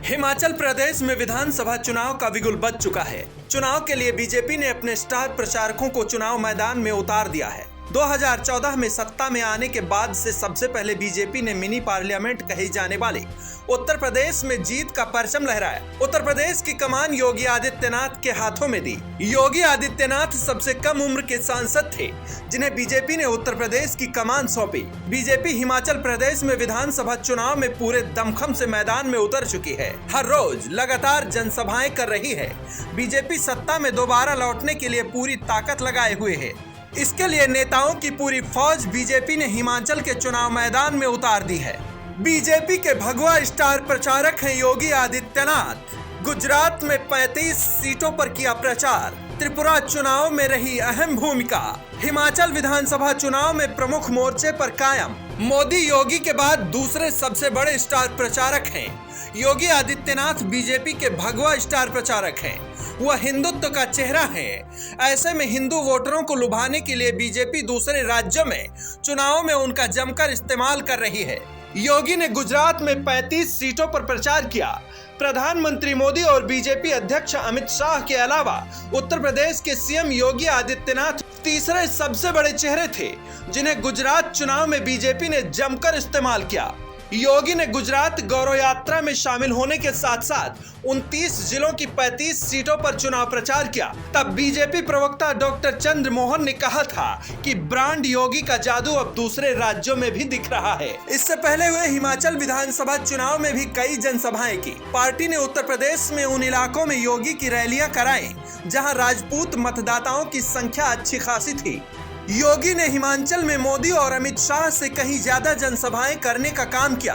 हिमाचल प्रदेश में विधानसभा चुनाव का बिगुल बज चुका है। चुनाव के लिए बीजेपी ने अपने स्टार प्रचारकों को चुनाव मैदान में उतार दिया है। 2014 में सत्ता में आने के बाद से सबसे पहले बीजेपी ने मिनी पार्लियामेंट कही जाने वाली उत्तर प्रदेश में जीत का परचम लहराया। उत्तर प्रदेश की कमान योगी आदित्यनाथ के हाथों में दी। योगी आदित्यनाथ सबसे कम उम्र के सांसद थे जिन्हें बीजेपी ने उत्तर प्रदेश की कमान सौंपी। बीजेपी हिमाचल प्रदेश में विधानसभा चुनाव में पूरे दमखम से मैदान में उतर चुकी है। हर रोज लगातार जनसभाएं कर रही है। बीजेपी सत्ता में दोबारा लौटने के लिए पूरी ताकत लगाए हुए है। इसके लिए नेताओं की पूरी फौज बीजेपी ने हिमाचल के चुनाव मैदान में उतार दी है। बीजेपी के भगवा स्टार प्रचारक हैं योगी आदित्यनाथ। गुजरात में 35 सीटों पर किया प्रचार। त्रिपुरा चुनाव में रही अहम भूमिका। हिमाचल विधानसभा चुनाव में प्रमुख मोर्चे पर कायम। मोदी योगी के बाद दूसरे सबसे बड़े स्टार प्रचारक हैं। योगी आदित्यनाथ बीजेपी के भगवा स्टार प्रचारक हैं। वह हिंदुत्व का चेहरा है। ऐसे में हिंदू वोटरों को लुभाने के लिए बीजेपी दूसरे राज्यों में चुनाव में उनका जमकर इस्तेमाल कर रही है। योगी ने गुजरात में 35 सीटों पर प्रचार किया। प्रधानमंत्री मोदी और बीजेपी अध्यक्ष अमित शाह के अलावा उत्तर प्रदेश के सीएम योगी आदित्यनाथ तीसरे सबसे बड़े चेहरे थे जिन्हें गुजरात चुनाव में बीजेपी ने जमकर इस्तेमाल किया। योगी ने गुजरात गौरव यात्रा में शामिल होने के साथ साथ 29 जिलों की 35 सीटों पर चुनाव प्रचार किया। तब बीजेपी प्रवक्ता डॉक्टर चंद्र मोहन ने कहा था कि ब्रांड योगी का जादू अब दूसरे राज्यों में भी दिख रहा है। इससे पहले हुए हिमाचल विधानसभा चुनाव में भी कई जनसभाएं की। पार्टी ने उत्तर प्रदेश में उन इलाकों में योगी की रैलियां कराई जहां राजपूत मतदाताओं की संख्या अच्छी खासी थी। योगी ने हिमाचल में मोदी और अमित शाह से कहीं ज्यादा जनसभाएं करने का काम किया।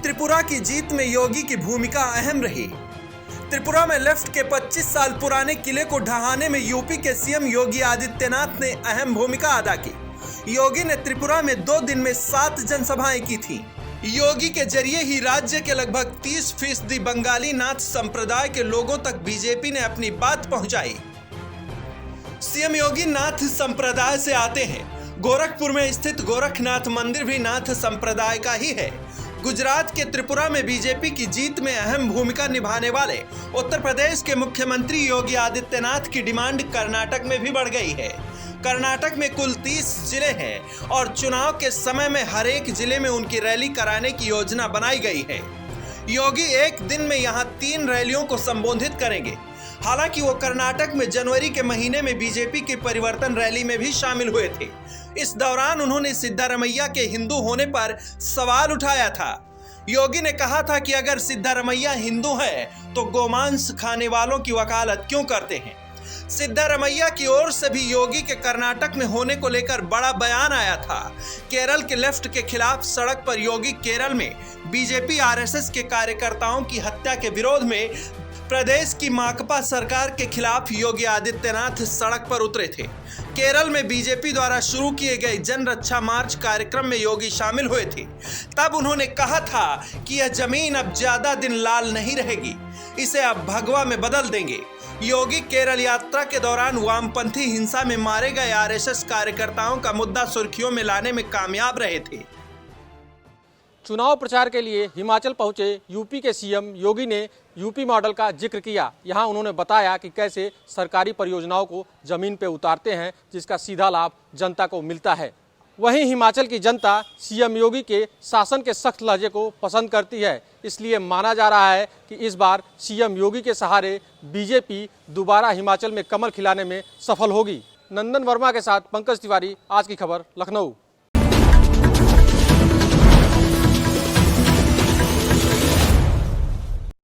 त्रिपुरा की जीत में योगी की भूमिका अहम रही। त्रिपुरा में लेफ्ट के 25 साल पुराने किले को ढहाने में यूपी के सीएम योगी आदित्यनाथ ने अहम भूमिका अदा की। योगी ने त्रिपुरा में 2 दिन में 7 जनसभाएं की थी। योगी के जरिए ही राज्य के लगभग 30% बंगाली नाथ संप्रदाय के लोगों तक बीजेपी ने अपनी बात पहुंचाई। सीएम योगी नाथ संप्रदाय से आते हैं। गोरखपुर में स्थित गोरखनाथ मंदिर भी नाथ संप्रदाय का ही है। गुजरात के त्रिपुरा में बीजेपी की जीत में अहम भूमिका निभाने वाले उत्तर प्रदेश के मुख्यमंत्री योगी आदित्यनाथ की डिमांड कर्नाटक में भी बढ़ गई है। कर्नाटक में कुल 30 जिले हैं और चुनाव के समय में हर एक जिले में उनकी रैली कराने की योजना बनाई गई है। योगी एक दिन में यहां 3 रैलियों को संबोधित करेंगे। हालांकि वो कर्नाटक में जनवरी के महीने में बीजेपी की परिवर्तन रैली में भी शामिल हुए थे। इस दौरान उन्होंने सिद्धारमैया के हिंदू होने पर सवाल उठाया था। योगी ने कहा था कि अगर सिद्धारमैया हिंदू है तो गोमांस खाने वालों की वकालत क्यों करते हैं। सिद्धारमैया की ओर से भी योगी के कर्नाटक में होने को लेकर बड़ा बयान आया था। केरल के लेफ्ट के खिलाफ सड़क पर योगी केरल में बीजेपी आरएसएस के कार्यकर्ताओं की हत्या के विरोध में प्रदेश की माकपा सरकार के खिलाफ योगी आदित्यनाथ सड़क पर उतरे थे। केरल में बीजेपी द्वारा शुरू किए गए जन रक्षा मार्च कार्यक्रम में योगी शामिल हुए थे। तब उन्होंने कहा था कि यह जमीन अब ज्यादा दिन लाल नहीं रहेगी, इसे अब भगवा में बदल देंगे। योगी केरल यात्रा के दौरान वामपंथी हिंसा में मारे गए आरएसएस कार्यकर्ताओं का मुद्दा सुर्खियों में लाने में कामयाब रहे थे। चुनाव प्रचार के लिए हिमाचल पहुंचे यूपी के सीएम योगी ने यूपी मॉडल का जिक्र किया। यहां उन्होंने बताया कि कैसे सरकारी परियोजनाओं को जमीन पर उतारते हैं जिसका सीधा लाभ जनता को मिलता है। वहीं हिमाचल की जनता सीएम योगी के शासन के सख्त लहजे को पसंद करती है। इसलिए माना जा रहा है कि इस बार सीएम योगी के सहारे बीजेपी दोबारा हिमाचल में कमल खिलाने में सफल होगी। नंदन वर्मा के साथ पंकज तिवारी, आज की खबर, लखनऊ।